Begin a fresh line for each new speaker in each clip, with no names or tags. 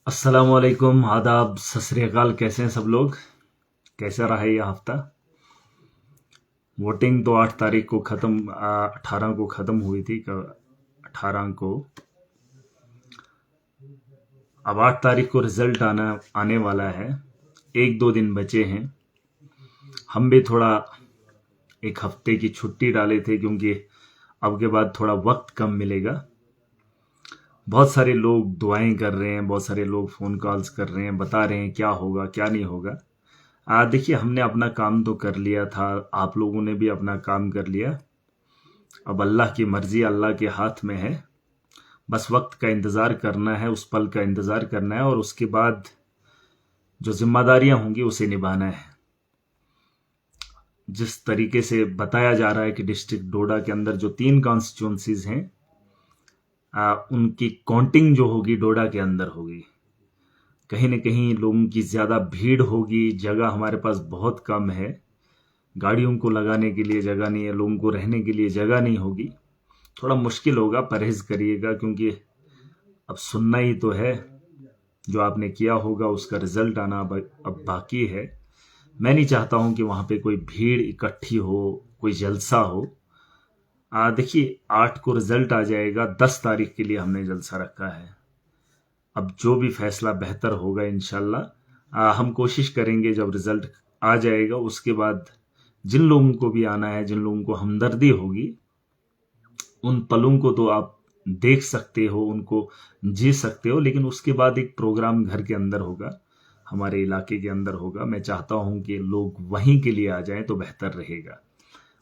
अस्सलामुअलैकुम, आदाब, सत श्री अकाल। कैसे हैं सब लोग? कैसा रहा ये हफ्ता? वोटिंग तो 8 तारीख को ख़त्म, 18 को ख़त्म हुई थी। 18 को। अब 8 तारीख को रिज़ल्ट आने वाला है। 1-2 दिन बचे हैं। हम भी थोड़ा एक हफ्ते की छुट्टी डाले थे क्योंकि अब के बाद थोड़ा वक्त कम मिलेगा। बहुत सारे लोग दुआएं कर रहे हैं, बहुत सारे लोग फ़ोन कॉल्स कर रहे हैं, बता रहे हैं क्या होगा क्या नहीं होगा। देखिए, हमने अपना काम तो कर लिया था, आप लोगों ने भी अपना काम कर लिया। अब अल्लाह की मर्जी, अल्लाह के हाथ में है। बस वक्त का इंतज़ार करना है, उस पल का इंतज़ार करना है और उसके बाद जो जिम्मेदारियां होंगी उसे निभाना है। जिस तरीके से बताया जा रहा है कि डिस्ट्रिक्ट डोडा के अंदर जो 3 कॉन्स्टिट्यूंसीज हैं, उनकी काउंटिंग जो होगी डोडा के अंदर होगी। कहीं न कहीं लोगों की ज़्यादा भीड़ होगी, जगह हमारे पास बहुत कम है, गाड़ियों को लगाने के लिए जगह नहीं है, लोगों को रहने के लिए जगह नहीं होगी। थोड़ा मुश्किल होगा, परहेज़ करिएगा क्योंकि अब सुनना ही तो है। जो आपने किया होगा उसका रिजल्ट आना अब बाकी है। मैं नहीं चाहता हूं कि वहां पे कोई भीड़ इकट्ठी हो, कोई जलसा हो। देखिए, 8 को रिजल्ट आ जाएगा, 10 तारीख के लिए हमने जलसा रखा है। अब जो भी फैसला बेहतर होगा इंशाल्लाह हम कोशिश करेंगे जब रिजल्ट आ जाएगा उसके बाद जिन लोगों को भी आना है, जिन लोगों को हमदर्दी होगी, उन पलों को तो आप देख सकते हो, उनको जी सकते हो, लेकिन उसके बाद एक प्रोग्राम घर के अंदर होगा, हमारे इलाके के अंदर होगा। मैं चाहता हूं कि लोग वहीं के लिए आ जाएं तो बेहतर रहेगा।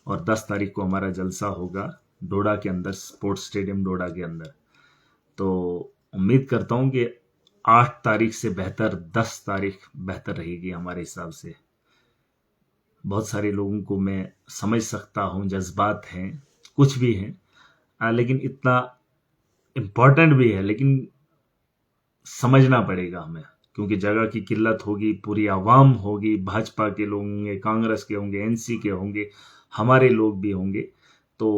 और 10 तारीख को हमारा जलसा होगा डोडा के अंदर, स्पोर्ट्स स्टेडियम डोडा के अंदर। तो उम्मीद करता हूं कि 8 तारीख से बेहतर 10 तारीख बेहतर रहेगी हमारे हिसाब से। बहुत सारे लोगों को मैं समझ सकता हूं, जज्बात हैं, कुछ भी हैं, लेकिन इतना इम्पोर्टेंट भी है, लेकिन समझना पड़ेगा हमें क्योंकि जगह की किल्लत होगी, पूरी आवाम होगी, भाजपा के लोग होंगे, कांग्रेस के होंगे, एनसी के होंगे, हमारे लोग भी होंगे। तो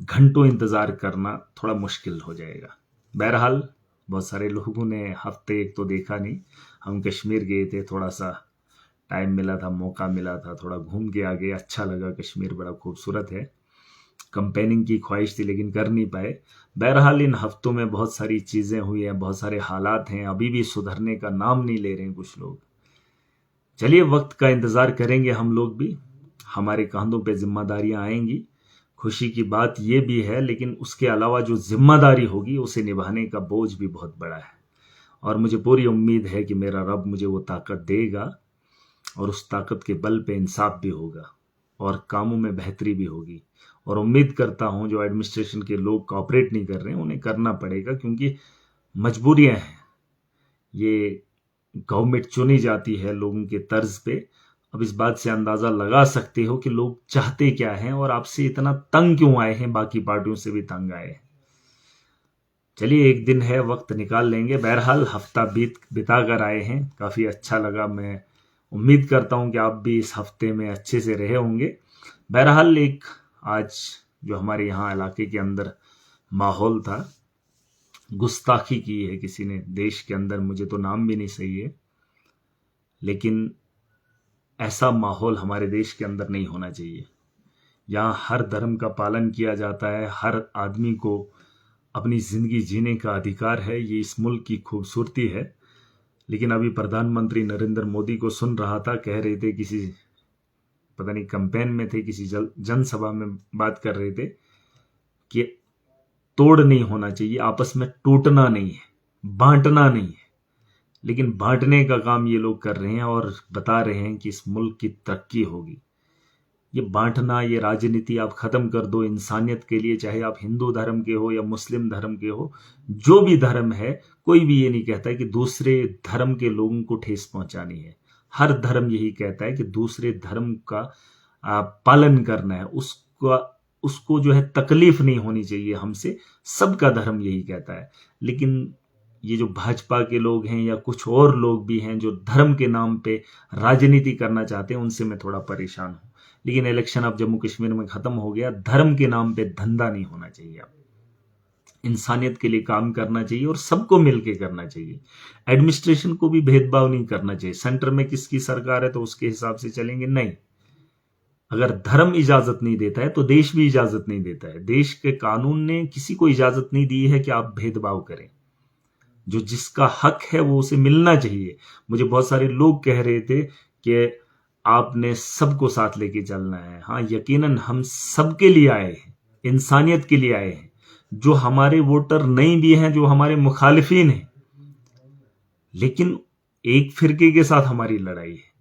घंटों इंतज़ार करना थोड़ा मुश्किल हो जाएगा। बहरहाल, बहुत सारे लोगों ने हफ्ते एक तो देखा नहीं, हम कश्मीर गए थे, थोड़ा सा टाइम मिला था, मौका मिला था, थोड़ा घूम के आ गए, अच्छा लगा। कश्मीर बड़ा खूबसूरत है। कंपेनिंग की ख्वाहिश थी लेकिन कर नहीं पाए। बहरहाल, इन हफ्तों में बहुत सारी चीज़ें हुई हैं, बहुत सारे हालात हैं, अभी भी सुधरने का नाम नहीं ले रहे हैं कुछ लोग। चलिए, वक्त का इंतज़ार करेंगे हम लोग भी, हमारे कंधों पे जिम्मेदारियां आएंगी। खुशी की बात यह भी है, लेकिन उसके अलावा जो जिम्मेदारी होगी उसे निभाने का बोझ भी बहुत बड़ा है। और मुझे पूरी उम्मीद है कि मेरा रब मुझे वो ताकत देगा और उस ताकत के बल पे इंसाफ भी होगा और कामों में बेहतरी भी होगी। और उम्मीद करता हूं जो एडमिनिस्ट्रेशन के लोग कॉपरेट नहीं कर रहे हैं उन्हें करना पड़ेगा क्योंकि मजबूरियां हैं। ये गवर्नमेंट चुनी जाती है लोगों के तर्ज पे। अब इस बात से अंदाजा लगा सकते हो कि लोग चाहते क्या हैं और आपसे इतना तंग क्यों आए हैं, बाकी पार्टियों से भी तंग आए हैं। चलिए, एक दिन है, वक्त निकाल लेंगे। बहरहाल, हफ्ता बिता कर आए हैं, काफ़ी अच्छा लगा। मैं उम्मीद करता हूं कि आप भी इस हफ्ते में अच्छे से रहे होंगे। बहरहाल, एक आज जो हमारे यहाँ इलाके के अंदर माहौल था, गुस्ताखी की है किसी ने देश के अंदर, मुझे तो नाम भी नहीं सही है, लेकिन ऐसा माहौल हमारे देश के अंदर नहीं होना चाहिए। यहाँ हर धर्म का पालन किया जाता है, हर आदमी को अपनी ज़िंदगी जीने का अधिकार है, ये इस मुल्क की खूबसूरती है। लेकिन अभी प्रधानमंत्री नरेंद्र मोदी को सुन रहा था, कह रहे थे, किसी पता नहीं कैंपेन में थे, किसी जनसभा में बात कर रहे थे कि तोड़ नहीं होना चाहिए, आपस में टूटना नहीं है, बांटना नहीं है। लेकिन बांटने का काम ये लोग कर रहे हैं और बता रहे हैं कि इस मुल्क की तरक्की होगी। ये बांटना, ये राजनीति आप खत्म कर दो इंसानियत के लिए, चाहे आप हिंदू धर्म के हो या मुस्लिम धर्म के हो, जो भी धर्म है, कोई भी ये नहीं कहता है कि दूसरे धर्म के लोगों को ठेस पहुंचानी है। हर धर्म यही कहता है कि दूसरे धर्म का पालन करना है, उसको जो है तकलीफ नहीं होनी चाहिए हमसे। सबका धर्म यही कहता है। लेकिन ये जो भाजपा के लोग हैं या कुछ और लोग भी हैं जो धर्म के नाम पे राजनीति करना चाहते हैं, उनसे मैं थोड़ा परेशान हूं। लेकिन इलेक्शन अब जम्मू कश्मीर में खत्म हो गया, धर्म के नाम पे धंधा नहीं होना चाहिए। अब इंसानियत के लिए काम करना चाहिए और सबको मिलके करना चाहिए। एडमिनिस्ट्रेशन को भी भेदभाव नहीं करना चाहिए, सेंटर में किसकी सरकार है तो उसके हिसाब से चलेंगे, नहीं। अगर धर्म इजाजत नहीं देता है तो देश भी इजाजत नहीं देता है। देश के कानून ने किसी को इजाजत नहीं दी है कि आप भेदभाव करें। जो जिसका हक है वो उसे मिलना चाहिए। मुझे बहुत सारे लोग कह रहे थे कि आपने सबको साथ लेके चलना है। हाँ, यकीनन हम सबके लिए आए हैं, इंसानियत के लिए आए हैं। जो हमारे वोटर नहीं भी हैं, जो हमारे मुखालिफिन हैं, लेकिन एक फिरके के साथ हमारी लड़ाई है,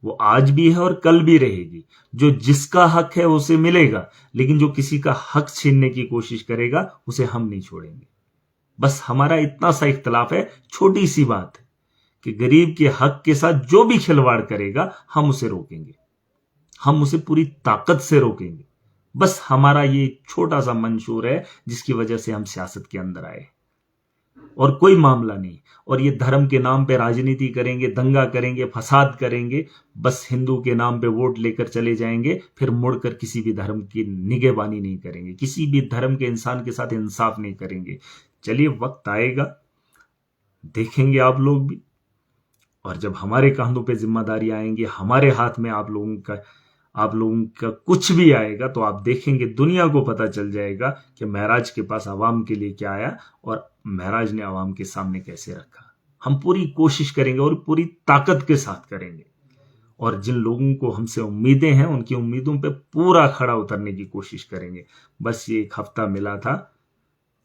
वो आज भी है और कल भी रहेगी। जो जिसका हक है उसे मिलेगा, लेकिन जो किसी का हक छीनने की कोशिश करेगा उसे हम नहीं छोड़ेंगे। बस हमारा इतना सा इख्तलाफ है, छोटी सी बात है कि गरीब के हक के साथ जो भी खिलवाड़ करेगा हम उसे रोकेंगे, हम उसे पूरी ताकत से रोकेंगे। बस हमारा ये छोटा सा मंशूर है जिसकी वजह से हम सियासत के अंदर आए, और कोई मामला नहीं। और ये धर्म के नाम पे राजनीति करेंगे, दंगा करेंगे, फसाद करेंगे, बस हिंदू के नाम पे वोट लेकर चले जाएंगे, फिर मुड़कर किसी भी धर्म की निगहबानी नहीं करेंगे, किसी भी धर्म के इंसान के साथ इंसाफ नहीं करेंगे। चलिए, वक्त आएगा, देखेंगे आप लोग भी, और जब हमारे कंधों पे जिम्मेदारी आएंगी, हमारे हाथ में आप लोगों का कुछ भी आएगा, तो आप देखेंगे, दुनिया को पता चल जाएगा कि महराज के पास आवाम के लिए क्या आया और महराज ने आवाम के सामने कैसे रखा। हम पूरी कोशिश करेंगे और पूरी ताकत के साथ करेंगे, और जिन लोगों को हमसे उम्मीदें हैं उनकी उम्मीदों पे पूरा खड़ा उतरने की कोशिश करेंगे। बस ये एक हफ्ता मिला था,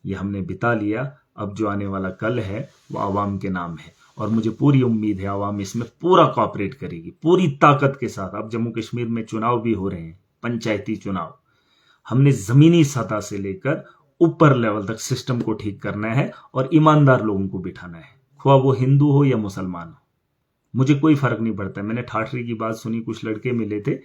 ये हमने बिता लिया। अब जो आने वाला कल है वो आवाम के नाम है, और मुझे पूरी उम्मीद है आवाम इसमें पूरा कोऑपरेट करेगी, पूरी ताकत के साथ। अब जम्मू कश्मीर में चुनाव भी हो रहे हैं, पंचायती चुनाव। हमने जमीनी सतह से लेकर ऊपर लेवल तक सिस्टम को ठीक करना है और ईमानदार लोगों को बिठाना है, ख्वा वो हिंदू हो या मुसलमान हो, मुझे कोई फर्क नहीं पड़ता। मैंने ठाठरी की बात सुनी, कुछ लड़के मिले थे,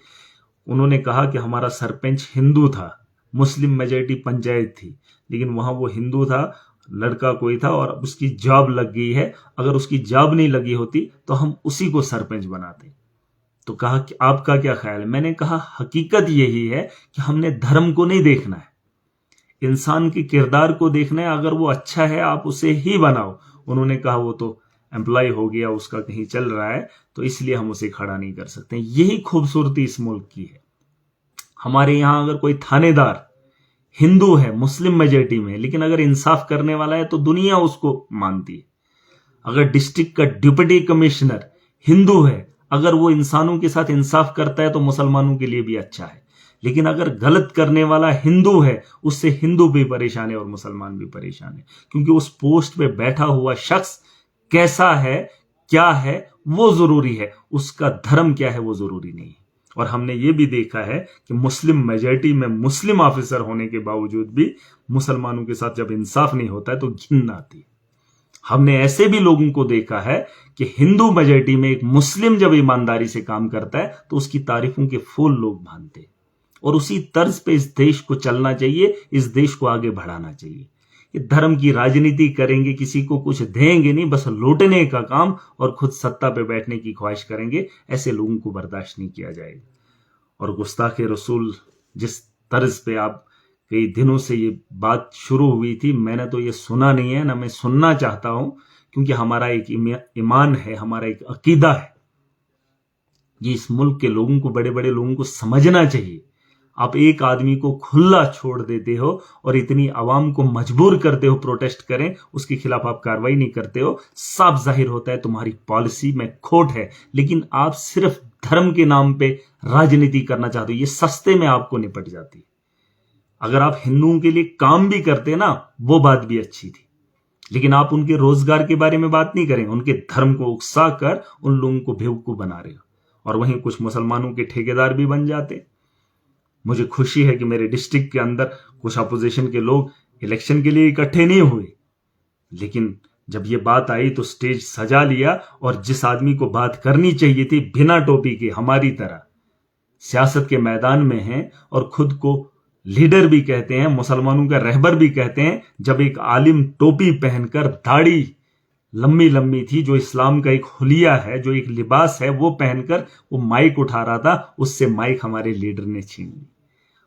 उन्होंने कहा कि हमारा सरपंच हिंदू था, मुस्लिम मेजॉरिटी पंचायत थी, लेकिन वहां वो हिंदू था, लड़का कोई था और उसकी जॉब लग गई है, अगर उसकी जॉब नहीं लगी होती तो हम उसी को सरपंच बनाते। तो कहा कि आपका क्या ख्याल है? मैंने कहा हकीकत यही है कि हमने धर्म को नहीं देखना है, इंसान के किरदार को देखना है। अगर वो अच्छा है आप उसे ही बनाओ। उन्होंने कहा वो तो एम्प्लॉय हो गया, उसका कहीं चल रहा है, तो इसलिए हम उसे खड़ा नहीं कर सकते। यही खूबसूरती इस मुल्क की है। हमारे यहां अगर कोई थानेदार हिंदू है, मुस्लिम मेजॉरिटी में, लेकिन अगर इंसाफ करने वाला है तो दुनिया उसको मानती है। अगर डिस्ट्रिक्ट का डिप्टी कमिश्नर हिंदू है, अगर वो इंसानों के साथ इंसाफ करता है तो मुसलमानों के लिए भी अच्छा है। लेकिन अगर गलत करने वाला हिंदू है, उससे हिंदू भी परेशान है और मुसलमान भी परेशान है, क्योंकि उस पोस्ट पे बैठा हुआ शख्स कैसा है, क्या है, वो जरूरी है, उसका धर्म क्या है वो जरूरी नहीं है। और हमने ये भी देखा है कि मुस्लिम मेजॉरिटी में मुस्लिम ऑफिसर होने के बावजूद भी मुसलमानों के साथ जब इंसाफ नहीं होता है तो घिन आती है। हमने ऐसे भी लोगों को देखा है कि हिंदू मेजॉरिटी में एक मुस्लिम जब ईमानदारी से काम करता है तो उसकी तारीफों के फूल लोग बांधते हैं। और उसी तर्ज पे इस देश को चलना चाहिए, इस देश को आगे बढ़ाना चाहिए। ये धर्म की राजनीति करेंगे, किसी को कुछ देंगे नहीं, बस लूटने का काम और खुद सत्ता पे बैठने की ख्वाहिश करेंगे, ऐसे लोगों को बर्दाश्त नहीं किया जाएगा। और गुस्ताखे रसूल जिस तर्ज पे आप कई दिनों से ये बात शुरू हुई थी, मैंने तो ये सुना नहीं है, ना मैं सुनना चाहता हूं, क्योंकि हमारा एक ईमान है, हमारा एक अकीदा है। ये इस मुल्क के लोगों को, बड़े बड़े लोगों को समझना चाहिए। आप एक आदमी को खुला छोड़ देते हो और इतनी आवाम को मजबूर करते हो प्रोटेस्ट करें, उसके खिलाफ आप कार्रवाई नहीं करते हो। साफ जाहिर होता है तुम्हारी पॉलिसी में खोट है, लेकिन आप सिर्फ धर्म के नाम पे राजनीति करना चाहते हो। ये सस्ते में आपको निपट जाती है। अगर आप हिंदुओं के लिए काम भी करते ना, वो बात भी अच्छी थी, लेकिन आप उनके रोजगार के बारे में बात नहीं करेंगे, उनके धर्म को उकसा कर उन लोगों को बेवकूफ बना रहे हो। और वहीं कुछ मुसलमानों के ठेकेदार भी बन जाते। मुझे खुशी है कि मेरे डिस्ट्रिक्ट के अंदर कुछ अपोजिशन के लोग इलेक्शन के लिए इकट्ठे नहीं हुए, लेकिन जब ये बात आई तो स्टेज सजा लिया, और जिस आदमी को बात करनी चाहिए थी बिना टोपी के, हमारी तरह सियासत के मैदान में है और खुद को लीडर भी कहते हैं, मुसलमानों का रहबर भी कहते हैं, जब एक आलिम टोपी पहनकर, दाढ़ी लंबी लंबी थी, जो इस्लाम का एक हुलिया है, जो एक लिबास है, वो पहनकर वो माइक उठा रहा था, उससे माइक हमारे लीडर ने छीन ली।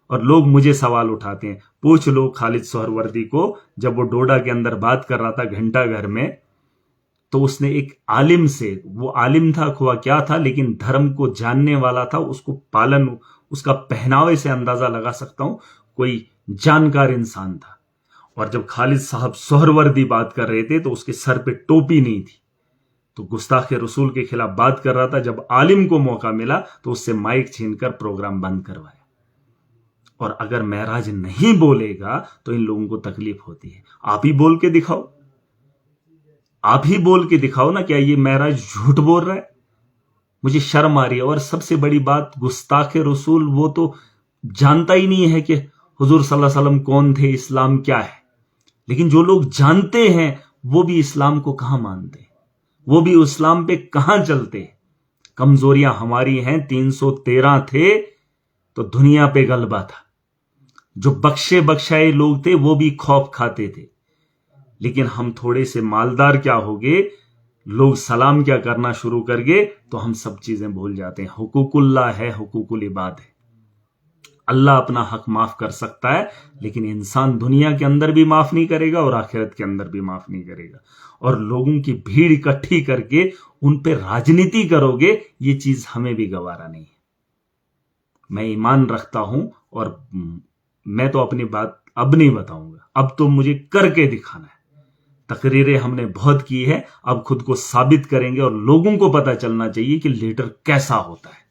और लोग मुझे सवाल उठाते हैं। पूछ लो खालिद सोहरवर्दी को, जब वो डोडा के अंदर बात कर रहा था घंटा घर में, तो उसने एक आलिम से, वो आलिम था खुआ क्या था, लेकिन धर्म को जानने वाला था, उसको पालन, उसका पहनावे से अंदाजा लगा सकता हूं, कोई जानकार इंसान था। और जब खालिद साहब सोहरवर्दी बात कर रहे थे तो उसके सर पे टोपी नहीं थी, तो गुस्ताखे रसूल के खिलाफ बात कर रहा था। जब आलिम को मौका मिला तो उससे माइक छीनकर प्रोग्राम बंद करवाया। और अगर महराज नहीं बोलेगा तो इन लोगों को तकलीफ होती है। आप ही बोल के दिखाओ, आप ही बोल के दिखाओ ना, क्या ये महराज झूठ बोल रहा है? मुझे शर्म आ रही है। और सबसे बड़ी बात, गुस्ताखे रसूल वो तो जानता ही नहीं है कि हुजूर सल्लल्लाहु अलैहि वसल्लम कौन थे, इस्लाम क्या है। लेकिन जो लोग जानते हैं वो भी इस्लाम को कहां मानते हैं, वो भी इस्लाम पे कहां चलते हैं। कमजोरियां हमारी हैं। 313 थे तो दुनिया पे गलबा था। जो बख्शे बख्शाए लोग थे वो भी खौफ खाते थे। लेकिन हम थोड़े से मालदार क्या हो गए, लोग सलाम क्या करना शुरू कर गए तो हम सब चीजें भूल जाते हैं। हुकूकुल्लाह है, हुकूकुल इबाद है। अल्लाह अपना हक माफ कर सकता है, लेकिन इंसान दुनिया के अंदर भी माफ नहीं करेगा और आखिरत के अंदर भी माफ नहीं करेगा। और लोगों की भीड़ इकट्ठी करके उन पे राजनीति करोगे, ये चीज हमें भी गवारा नहीं है। मैं ईमान रखता हूं और मैं तो अपनी बात अब नहीं बताऊंगा, अब तो मुझे करके दिखाना है। तकरीरें हमने बहुत की है, अब खुद को साबित करेंगे और लोगों को पता चलना चाहिए कि लीडर कैसा होता है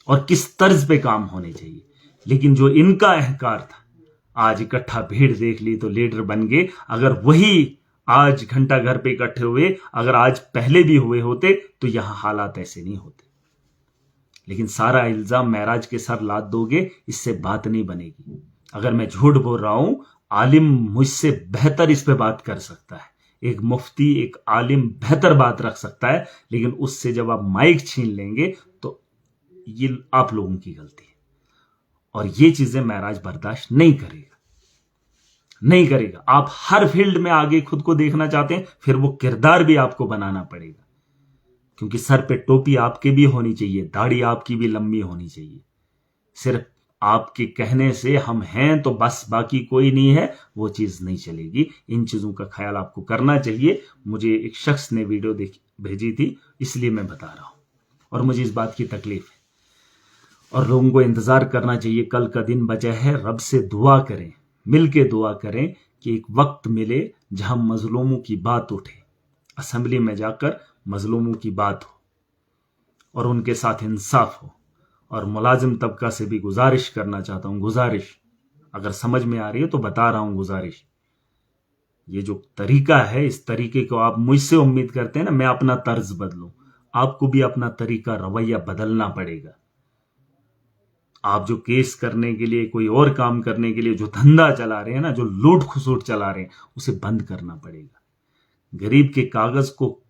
और किस तर्ज पे काम होने चाहिए। लेकिन जो इनका अहंकार था, आज इकट्ठा भीड़ देख ली तो लीडर बन गए। अगर वही आज घंटा घर पे इकट्ठे हुए, अगर आज पहले भी हुए होते तो यहां हालात ऐसे नहीं होते। लेकिन सारा इल्जाम महराज के सर लाद दोगे, इससे बात नहीं बनेगी। अगर मैं झूठ बोल रहा हूं, आलिम मुझसे बेहतर इस पे बात कर सकता है। एक मुफ्ती, एक आलिम बेहतर बात रख सकता है, लेकिन उससे जब आप माइक छीन लेंगे तो ये आप लोगों की गलती है। और ये चीजें महराज बर्दाश्त नहीं करेगा, नहीं करेगा। आप हर फील्ड में आगे खुद को देखना चाहते हैं, फिर वो किरदार भी आपको बनाना पड़ेगा। क्योंकि सर पे टोपी आपके भी होनी चाहिए, दाढ़ी आपकी भी लंबी होनी चाहिए। सिर्फ आपके कहने से हम हैं तो बस बाकी कोई नहीं है, वो चीज नहीं चलेगी। इन चीजों का ख्याल आपको करना चाहिए। मुझे एक शख्स ने वीडियो भेजी थी, इसलिए मैं बता रहा हूं और मुझे इस बात की तकलीफ है। और लोगों को इंतजार करना चाहिए, कल का दिन बचा है। रब से दुआ करें, मिल के दुआ करें कि एक वक्त मिले जहां मजलूमों की बात उठे, असेंबली में जाकर मजलूमों की बात हो और उनके साथ इंसाफ हो। और मुलाजिम तबका से भी गुजारिश करना चाहता हूं, गुजारिश, अगर समझ में आ रही है तो बता रहा हूं गुजारिश। ये जो तरीका है, इस तरीके को आप मुझसे उम्मीद करते हैं ना मैं अपना तर्ज बदलूं, आपको भी अपना तरीका रवैया बदलना पड़ेगा। आप जो केस करने के लिए, कोई और काम करने के लिए जो धंधा चला रहे हैं ना, जो लूट खसूट चला रहे हैं, उसे बंद करना पड़ेगा। गरीब के कागज को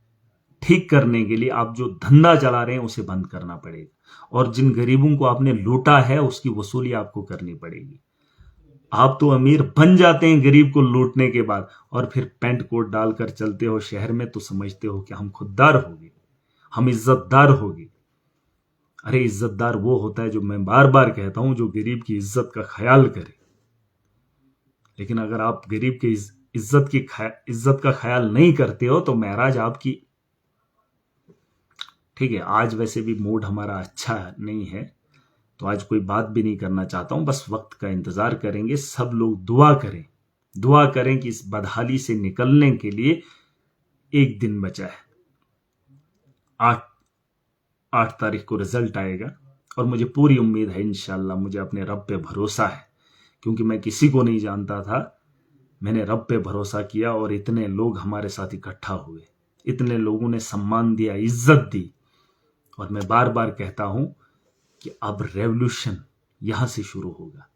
ठीक करने के लिए आप जो धंधा चला रहे हैं उसे बंद करना पड़ेगा। और जिन गरीबों को आपने लूटा है उसकी वसूली आपको करनी पड़ेगी। आप तो अमीर बन जाते हैं गरीब को लूटने के बाद, और फिर पैंट कोट डालकर चलते हो शहर में तो समझते हो कि हम खुददार हो गए, हम इज्जतदार हो गए। अरे इज्जतदार वो होता है, जो मैं बार बार कहता हूं, जो गरीब की इज्जत का ख्याल करे। लेकिन अगर आप गरीब की इज्जत का ख्याल नहीं करते हो तो महराज आपकी, ठीक है, आज वैसे भी मूड हमारा अच्छा नहीं है तो आज कोई बात भी नहीं करना चाहता हूं, बस वक्त का इंतजार करेंगे। सब लोग दुआ करें, दुआ करें कि इस बदहाली से निकलने के लिए एक दिन बचा है। 8 तारीख को रिजल्ट आएगा और मुझे पूरी उम्मीद है, इंशाल्लाह, मुझे अपने रब पे भरोसा है। क्योंकि मैं किसी को नहीं जानता था, मैंने रब पे भरोसा किया और इतने लोग हमारे साथ इकट्ठा हुए, इतने लोगों ने सम्मान दिया, इज्जत दी। और मैं बार बार कहता हूं कि अब रेवोल्यूशन यहां से शुरू होगा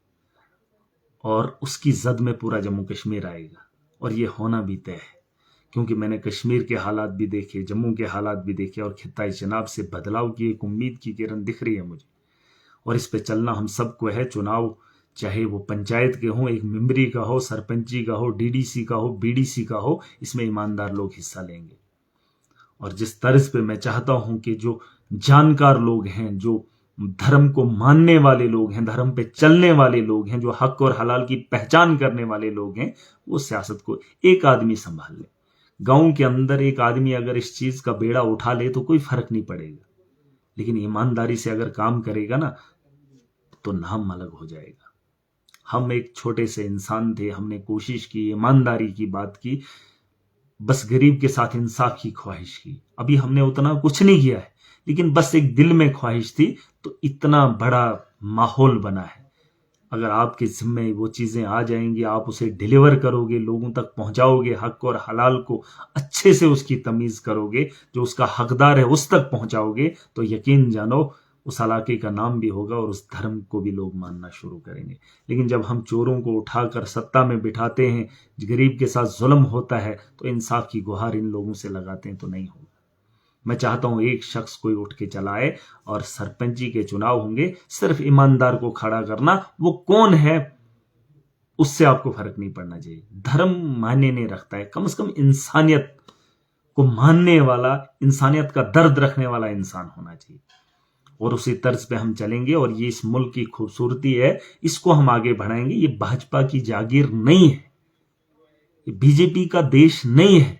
और उसकी जद में पूरा जम्मू कश्मीर आएगा। और ये होना भी तय है, क्योंकि मैंने कश्मीर के हालात भी देखे, जम्मू के हालात भी देखे, और खित्ता चनाब से बदलाव की एक उम्मीद की किरण दिख रही है मुझे। और इस पे चलना हम सबको है। चुनाव चाहे वो पंचायत के हों, एक मेंबरी का हो, सरपंची का हो, डीडीसी का हो, बीडीसी का हो, इसमें ईमानदार लोग हिस्सा लेंगे। और जिस तर्ज पे मैं चाहता हूं कि जो जानकार लोग हैं, जो धर्म को मानने वाले लोग हैं, धर्म पे चलने वाले लोग हैं, जो हक और हलाल की पहचान करने वाले लोग हैं, वो सियासत को एक आदमी संभाल ले। गांव के अंदर एक आदमी अगर इस चीज का बेड़ा उठा ले तो कोई फर्क नहीं पड़ेगा, लेकिन ईमानदारी से अगर काम करेगा ना तो नाम अलग हो जाएगा। हम एक छोटे से इंसान थे, हमने कोशिश की, ईमानदारी की बात की, बस गरीब के साथ इंसाफ की ख्वाहिश की। अभी हमने उतना कुछ नहीं किया है, लेकिन बस एक दिल में ख्वाहिश थी, तो इतना बड़ा माहौल बना है। अगर आपके जिम्मे वो चीजें आ जाएंगी, आप उसे डिलीवर करोगे, लोगों तक पहुंचाओगे, हक और हलाल को अच्छे से उसकी तमीज करोगे, जो उसका हकदार है उस तक पहुंचाओगे, तो यकीन जानो उस इलाके का नाम भी होगा और उस धर्म को भी लोग मानना शुरू करेंगे। लेकिन जब हम चोरों को उठाकर सत्ता में बिठाते हैं, गरीब के साथ जुल्म होता है, तो इंसाफ की गुहार इन लोगों से लगाते हैं तो नहीं होगा। मैं चाहता हूं एक शख्स कोई उठ के चलाए, और सरपंची के चुनाव होंगे, सिर्फ ईमानदार को खड़ा करना, वो कौन है उससे आपको फर्क नहीं पड़ना चाहिए। धर्म मायने नहीं रखता है, कम से कम इंसानियत को मानने वाला, इंसानियत का दर्द रखने वाला इंसान होना चाहिए, और उसी तर्ज पे हम चलेंगे। और ये इस मुल्क की खूबसूरती है, इसको हम आगे बढ़ाएंगे। ये भाजपा की जागीर नहीं है, ये बीजेपी का देश नहीं है,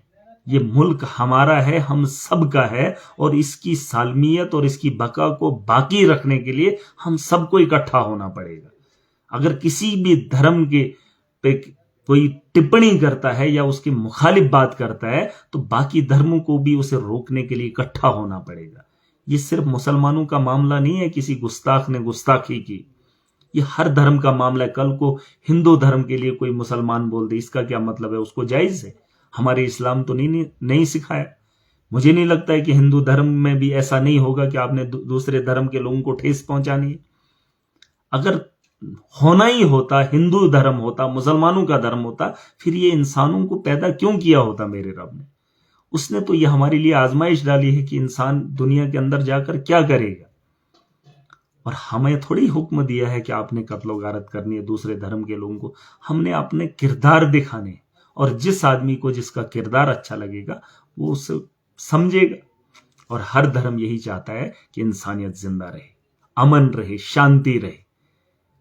ये मुल्क हमारा है, हम सब का है, और इसकी सालमियत और इसकी बका को बाकी रखने के लिए हम सबको इकट्ठा होना पड़ेगा। अगर किसी भी धर्म के पे कोई टिप्पणी करता है या उसकी मुखालिफ बात करता है, तो बाकी धर्मों को भी उसे रोकने के लिए इकट्ठा होना पड़ेगा। ये सिर्फ मुसलमानों का मामला नहीं है, किसी गुस्ताख ने गुस्ताखी की, ये हर धर्म का मामला है। कल को हिंदू धर्म के लिए कोई मुसलमान बोल दे, इसका क्या मतलब है? उसको जायज है? हमारे इस्लाम तो नहीं सिखाया। मुझे नहीं लगता है कि हिंदू धर्म में भी ऐसा नहीं होगा कि आपने दूसरे धर्म के लोगों को ठेस पहुंचानी है। अगर होना ही होता, हिंदू धर्म होता, मुसलमानों का धर्म होता, फिर ये इंसानों को पैदा क्यों किया होता मेरे रब ने? उसने तो ये हमारे लिए आजमाइश डाली है कि इंसान दुनिया के अंदर जाकर क्या करेगा, और हमें थोड़ी हुक्म दिया है कि आपने कत्लो गारत करनी है दूसरे धर्म के लोगों को। हमने अपने किरदार दिखाने, और जिस आदमी को जिसका किरदार अच्छा लगेगा वो उसे समझेगा। और हर धर्म यही चाहता है कि इंसानियत जिंदा रहे, अमन रहे, शांति रहे।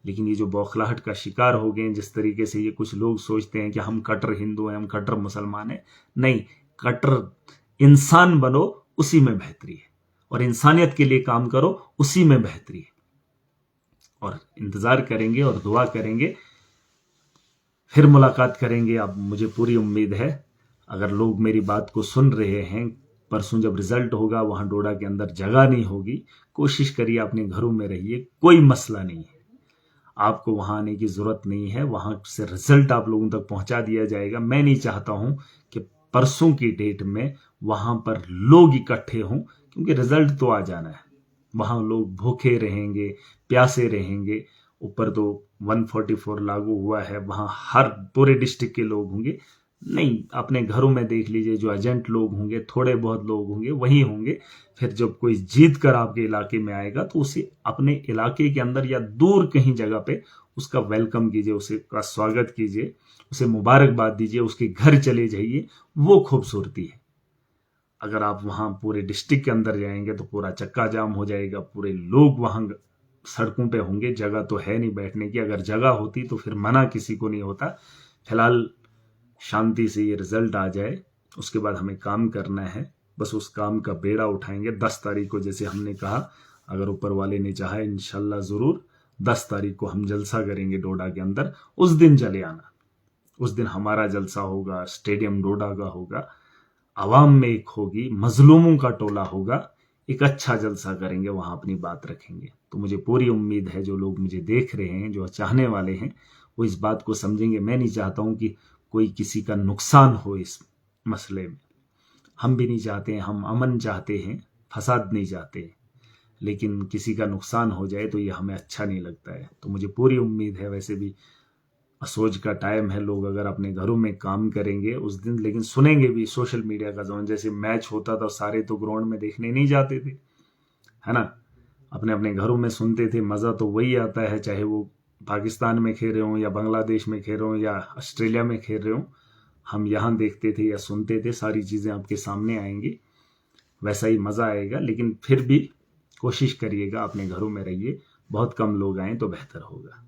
लेकिन ये जो बौखलाहट का शिकार हो गए, जिस तरीके से ये कुछ लोग सोचते हैं कि हम कट्टर हिंदू हैं, हम कट्टर मुसलमान हैं, नहीं, कट्टर इंसान बनो, उसी में बेहतरी है, और इंसानियत के लिए काम करो, उसी में बेहतरी है। और इंतजार करेंगे और दुआ करेंगे, फिर मुलाकात करेंगे। अब मुझे पूरी उम्मीद है, अगर लोग मेरी बात को सुन रहे हैं, परसों जब रिजल्ट होगा वहां डोडा के अंदर जगह नहीं होगी, कोशिश करिए अपने घरों में रहिए, कोई मसला नहीं है, आपको वहां आने की जरूरत नहीं है, वहां से रिजल्ट आप लोगों तक पहुंचा दिया जाएगा। मैं नहीं चाहता हूं कि परसों की डेट में वहां पर लोग इकट्ठे हों, क्योंकि रिजल्ट तो आ जाना है। वहां लोग भूखे रहेंगे, प्यासे रहेंगे, ऊपर तो 144 लागू हुआ है, वहां हर पूरे डिस्ट्रिक्ट के लोग होंगे। नहीं, अपने घरों में देख लीजिए, जो एजेंट लोग होंगे, थोड़े बहुत लोग होंगे, वही होंगे। फिर जब कोई जीत कर आपके इलाके में आएगा तो उसे अपने इलाके के अंदर या दूर कहीं जगह पे उसका वेलकम कीजिए, उसे का स्वागत कीजिए, उसे मुबारकबाद दीजिए, उसके घर चले जाइए, वो खूबसूरती है। अगर आप वहां पूरे डिस्ट्रिक्ट के अंदर जाएंगे तो पूरा चक्का जाम हो जाएगा, पूरे लोग वहां सड़कों पे होंगे, जगह तो है नहीं बैठने की। अगर जगह होती तो फिर मना किसी को नहीं होता। फिलहाल शांति से ये रिजल्ट आ जाए, उसके बाद हमें काम करना है, बस उस काम का बेड़ा उठाएंगे। 10 तारीख को जैसे हमने कहा, अगर ऊपर वाले ने चाहा इंशाल्लाह जरूर 10 तारीख को हम जलसा करेंगे डोडा के अंदर। उस दिन चले आना, उस दिन हमारा जलसा होगा, स्टेडियम डोडा का होगा, आवाम में एक होगी, मजलूमों का टोला होगा, एक अच्छा जलसा करेंगे, वहां अपनी बात रखेंगे। तो मुझे पूरी उम्मीद है जो लोग मुझे देख रहे हैं, जो चाहने वाले हैं, वो इस बात को समझेंगे। मैं नहीं चाहता हूं कि कोई किसी का नुकसान हो इस मसले में, हम भी नहीं चाहते हैं, हम अमन चाहते हैं, फसाद नहीं चाहते, लेकिन किसी का नुकसान हो जाए तो ये हमें अच्छा नहीं लगता है। तो मुझे पूरी उम्मीद है, वैसे भी असोज का टाइम है, लोग अगर अपने घरों में काम करेंगे उस दिन, लेकिन सुनेंगे भी। सोशल मीडिया का जमाना, जैसे मैच होता था सारे तो ग्राउंड में देखने नहीं जाते थे, है ना, अपने अपने घरों में सुनते थे। मजा तो वही आता है, चाहे वो पाकिस्तान में खेल रहे हो या बांग्लादेश में खेल रहे हो या ऑस्ट्रेलिया में खेल रहे हो, हम यहाँ देखते थे या सुनते थे, सारी चीजें आपके सामने आएंगी, वैसा ही मजा आएगा। लेकिन फिर भी कोशिश करिएगा, अपने घरों में रहिए, बहुत कम लोग आएँ तो बेहतर होगा।